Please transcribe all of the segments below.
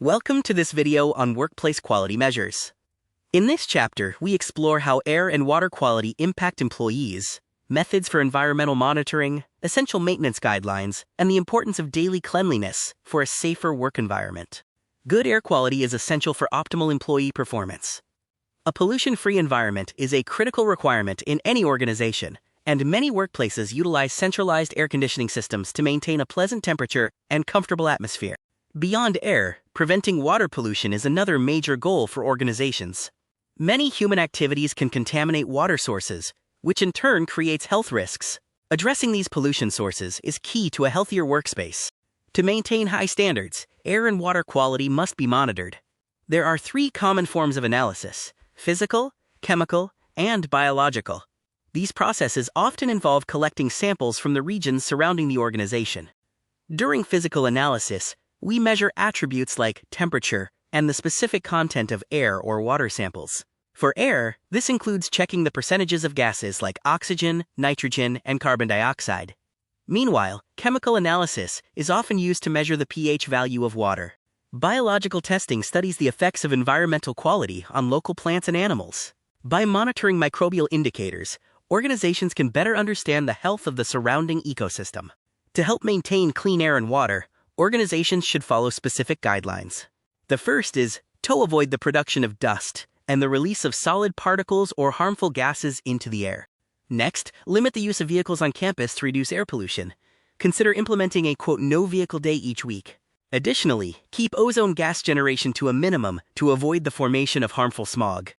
Welcome to this video on workplace quality measures. In this chapter, we explore how air and water quality impact employees, methods for environmental monitoring, essential maintenance guidelines, and the importance of daily cleanliness for a safer work environment. Good air quality is essential for optimal employee performance. A pollution-free environment is a critical requirement in any organization, and many workplaces utilize centralized air conditioning systems to maintain a pleasant temperature and comfortable atmosphere. Beyond air, preventing water pollution is another major goal for organizations. Many human activities can contaminate water sources, which in turn creates health risks. Addressing these pollution sources is key to a healthier workspace. To maintain high standards, air and water quality must be monitored. There are three common forms of analysis: physical, chemical, and biological. These processes often involve collecting samples from the regions surrounding the organization. During physical analysis, we measure attributes like temperature and the specific content of air or water samples. For air, this includes checking the percentages of gases like oxygen, nitrogen, and carbon dioxide. Meanwhile, chemical analysis is often used to measure the pH value of water. Biological testing studies the effects of environmental quality on local plants and animals. By monitoring microbial indicators, organizations can better understand the health of the surrounding ecosystem. To help maintain clean air and water, organizations should follow specific guidelines. The first is to avoid the production of dust and the release of solid particles or harmful gases into the air. Next, limit the use of vehicles on campus to reduce air pollution. Consider implementing a no vehicle day each week. Additionally, keep ozone gas generation to a minimum to avoid the formation of harmful smog.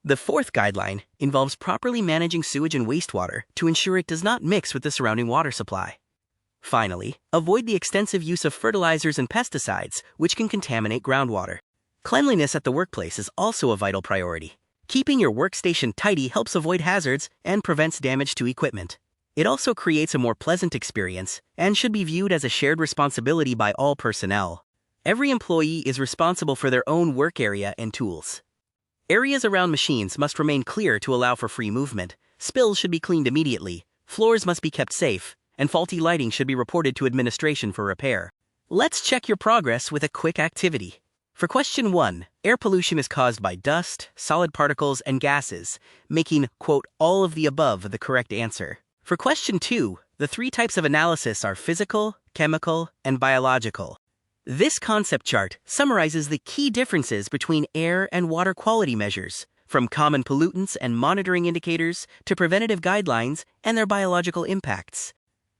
The fourth guideline involves properly managing sewage and wastewater to ensure it does not mix with the surrounding water supply. Finally, avoid the extensive use of fertilizers and pesticides, which can contaminate groundwater. Cleanliness at the workplace is also a vital priority. Keeping your workstation tidy helps avoid hazards and prevents damage to equipment. It also creates a more pleasant experience and should be viewed as a shared responsibility by all personnel. Every employee is responsible for their own work area and tools. Areas around machines must remain clear to allow for free movement. Spills should be cleaned immediately. Floors must be kept safe, and faulty lighting should be reported to administration for repair. Let's check your progress with a quick activity. For question 1, air pollution is caused by dust, solid particles, and gases, making, all of the above the correct answer. For question 2, the three types of analysis are physical, chemical, and biological. This concept chart summarizes the key differences between air and water quality measures, from common pollutants and monitoring indicators to preventative guidelines and their biological impacts.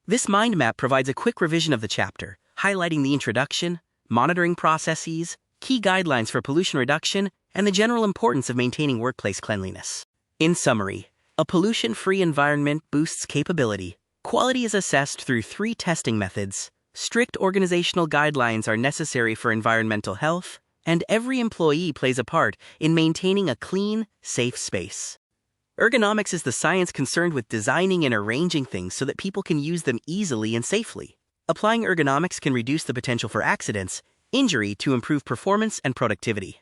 This mind map provides a quick revision of the chapter, highlighting the introduction, monitoring processes, key guidelines for pollution reduction, and the general importance of maintaining workplace cleanliness. In summary, a pollution-free environment boosts capability. Quality is assessed through three testing methods. Strict organizational guidelines are necessary for environmental health, and every employee plays a part in maintaining a clean, safe space. Ergonomics is the science concerned with designing and arranging things so that people can use them easily and safely. Applying ergonomics can reduce the potential for accidents, injury to improve performance and productivity.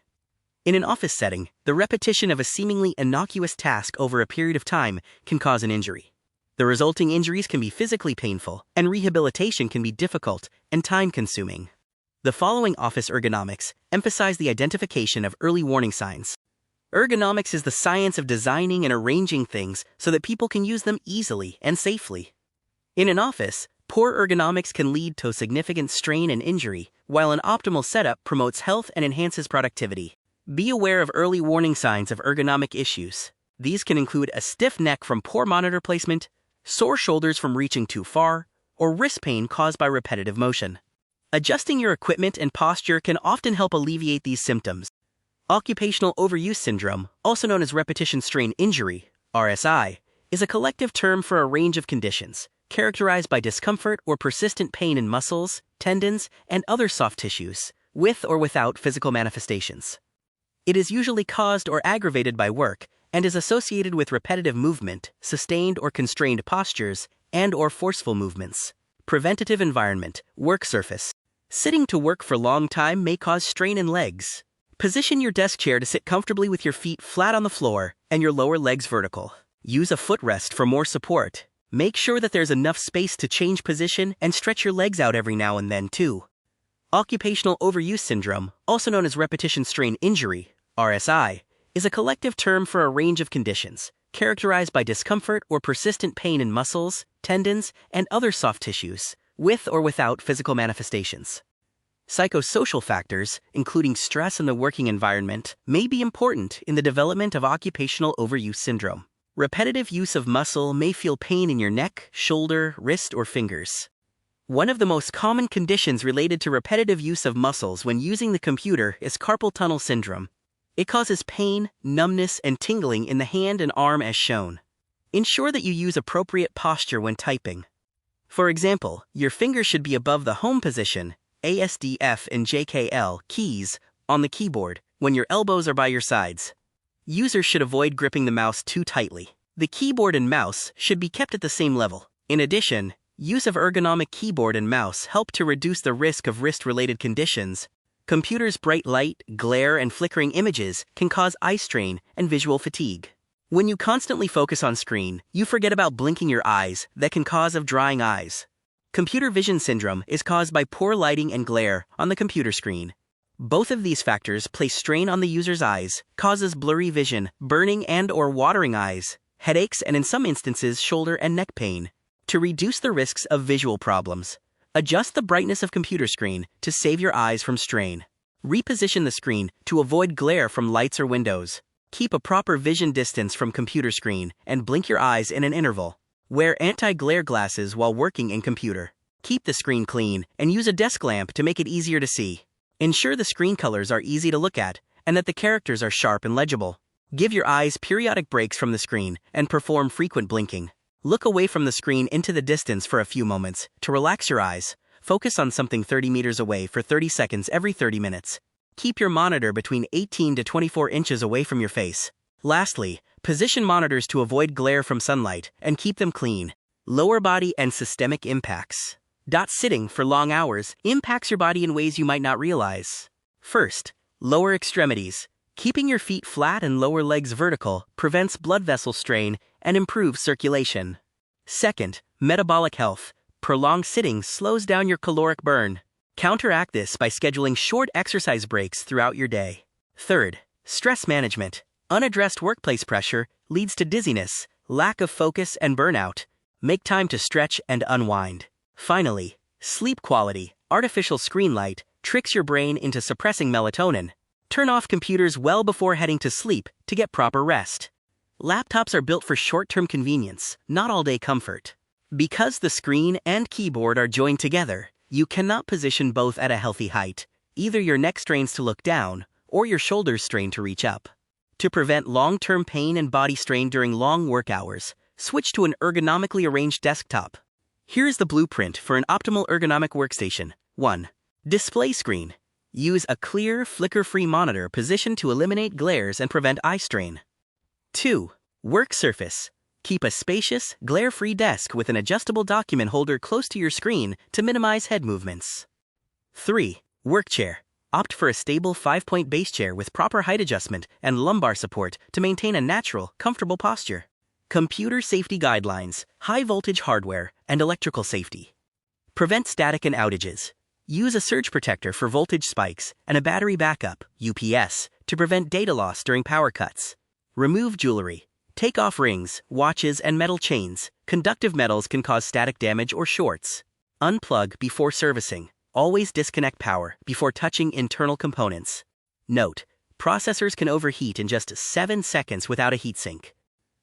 In an office setting, the repetition of a seemingly innocuous task over a period of time can cause an injury. The resulting injuries can be physically painful, and rehabilitation can be difficult and time-consuming. The following office ergonomics emphasize the identification of early warning signs. Ergonomics is the science of designing and arranging things so that people can use them easily and safely. In an office, poor ergonomics can lead to significant strain and injury, while an optimal setup promotes health and enhances productivity. Be aware of early warning signs of ergonomic issues. These can include a stiff neck from poor monitor placement, sore shoulders from reaching too far, or wrist pain caused by repetitive motion. Adjusting your equipment and posture can often help alleviate these symptoms. Occupational overuse syndrome, also known as repetition strain injury, RSI, is a collective term for a range of conditions, characterized by discomfort or persistent pain in muscles, tendons, and other soft tissues, with or without physical manifestations. It is usually caused or aggravated by work and is associated with repetitive movement, sustained or constrained postures, and/or forceful movements. Preventative environment, work surface. Sitting to work for a long time may cause strain in legs. Position your desk chair to sit comfortably with your feet flat on the floor and your lower legs vertical. Use a footrest for more support. Make sure that there's enough space to change position and stretch your legs out every now and then too. Occupational overuse syndrome, also known as repetition strain injury, RSI, is a collective term for a range of conditions characterized by discomfort or persistent pain in muscles, tendons, and other soft tissues, with or without physical manifestations. Psychosocial factors, including stress in the working environment, may be important in the development of occupational overuse syndrome. Repetitive use of muscle may feel pain in your neck, shoulder, wrist, or fingers. One of the most common conditions related to repetitive use of muscles when using the computer is carpal tunnel syndrome. It causes pain, numbness, and tingling in the hand and arm as shown. Ensure that you use appropriate posture when typing. For example, your fingers should be above the home position, ASDF and JKL keys, on the keyboard, when your elbows are by your sides. Users should avoid gripping the mouse too tightly. The keyboard and mouse should be kept at the same level. In addition, use of ergonomic keyboard and mouse help to reduce the risk of wrist-related conditions. Computers' bright light, glare, and flickering images can cause eye strain and visual fatigue. When you constantly focus on screen, you forget about blinking your eyes that can cause of drying eyes. Computer vision syndrome is caused by poor lighting and glare on the computer screen. Both of these factors place strain on the user's eyes, causes blurry vision, burning and/or watering eyes, headaches, and in some instances shoulder and neck pain. To reduce the risks of visual problems, adjust the brightness of computer screen to save your eyes from strain. Reposition the screen to avoid glare from lights or windows. Keep a proper vision distance from computer screen and blink your eyes in an interval. Wear anti-glare glasses while working in computer. Keep the screen clean and use a desk lamp to make it easier to see. Ensure the screen colors are easy to look at and that the characters are sharp and legible. Give your eyes periodic breaks from the screen and perform frequent blinking. Look away from the screen into the distance for a few moments to relax your eyes. Focus on something 30 meters away for 30 seconds every 30 minutes. Keep your monitor between 18 to 24 inches away from your face. Lastly, position monitors to avoid glare from sunlight and keep them clean. Lower body and systemic impacts. Sitting for long hours impacts your body in ways you might not realize. First, lower extremities. Keeping your feet flat and lower legs vertical prevents blood vessel strain and improves circulation. Second, metabolic health. Prolonged sitting slows down your caloric burn. Counteract this by scheduling short exercise breaks throughout your day. Third, stress management. Unaddressed workplace pressure leads to dizziness, lack of focus, and burnout. Make time to stretch and unwind. Finally, sleep quality. Artificial screen light tricks your brain into suppressing melatonin. Turn off computers well before heading to sleep to get proper rest. Laptops are built for short-term convenience, not all-day comfort. Because the screen and keyboard are joined together, you cannot position both at a healthy height. Either your neck strains to look down, or your shoulders strain to reach up. To prevent long-term pain and body strain during long work hours, switch to an ergonomically arranged desktop. Here's the blueprint for an optimal ergonomic workstation. 1. Display screen. Use a clear, flicker-free monitor positioned to eliminate glares and prevent eye strain. 2. Work surface. Keep a spacious, glare-free desk with an adjustable document holder close to your screen to minimize head movements. 3. Work chair. Opt for a stable 5-point base chair with proper height adjustment and lumbar support to maintain a natural, comfortable posture. Computer safety guidelines, high-voltage hardware, and electrical safety. Prevent static and outages. Use a surge protector for voltage spikes and a battery backup, UPS, to prevent data loss during power cuts. Remove jewelry. Take off rings, watches, and metal chains. Conductive metals can cause static damage or shorts. Unplug before servicing. Always disconnect power before touching internal components. Note: processors can overheat in just 7 seconds without a heatsink.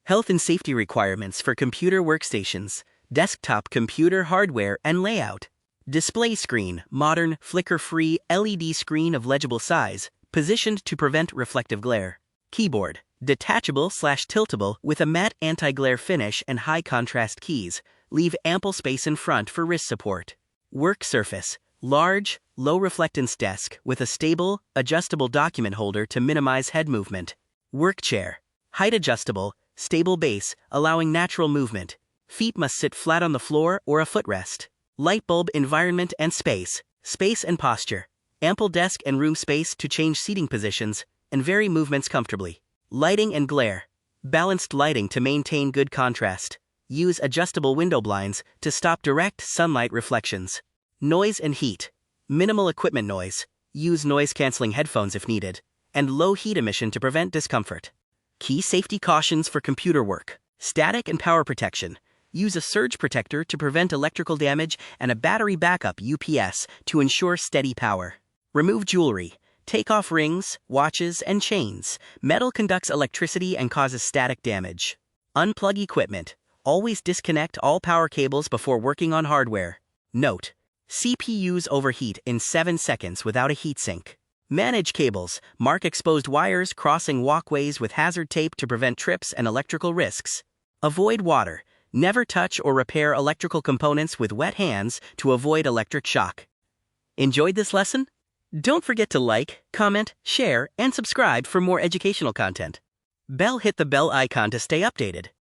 Health and safety requirements for computer workstations, desktop computer hardware and layout. Display screen, modern, flicker-free LED screen of legible size, positioned to prevent reflective glare. Keyboard, detachable/tiltable with a matte anti-glare finish and high-contrast keys. Leave ample space in front for wrist support. Work surface, large, low-reflectance desk with a stable, adjustable document holder to minimize head movement. Work chair, height adjustable, stable base, allowing natural movement. Feet must sit flat on the floor or a footrest. Light bulb environment and space, space and posture. Ample desk and room space to change seating positions and vary movements comfortably. Lighting and glare. Balanced lighting to maintain good contrast. Use adjustable window blinds to stop direct sunlight reflections. Noise and heat. Minimal equipment noise. Use noise-canceling headphones if needed. And low heat emission to prevent discomfort. Key safety cautions for computer work. Static and power protection. Use a surge protector to prevent electrical damage and a battery backup UPS to ensure steady power. Remove jewelry. Take off rings, watches, and chains. Metal conducts electricity and causes static damage. Unplug equipment. Always disconnect all power cables before working on hardware. Note: CPUs overheat in 7 seconds without a heatsink. Manage cables. Mark exposed wires crossing walkways with hazard tape to prevent trips and electrical risks. Avoid water. Never touch or repair electrical components with wet hands to avoid electric shock. Enjoyed this lesson? Don't forget to like, comment, share, and subscribe for more educational content. Hit the bell icon to stay updated.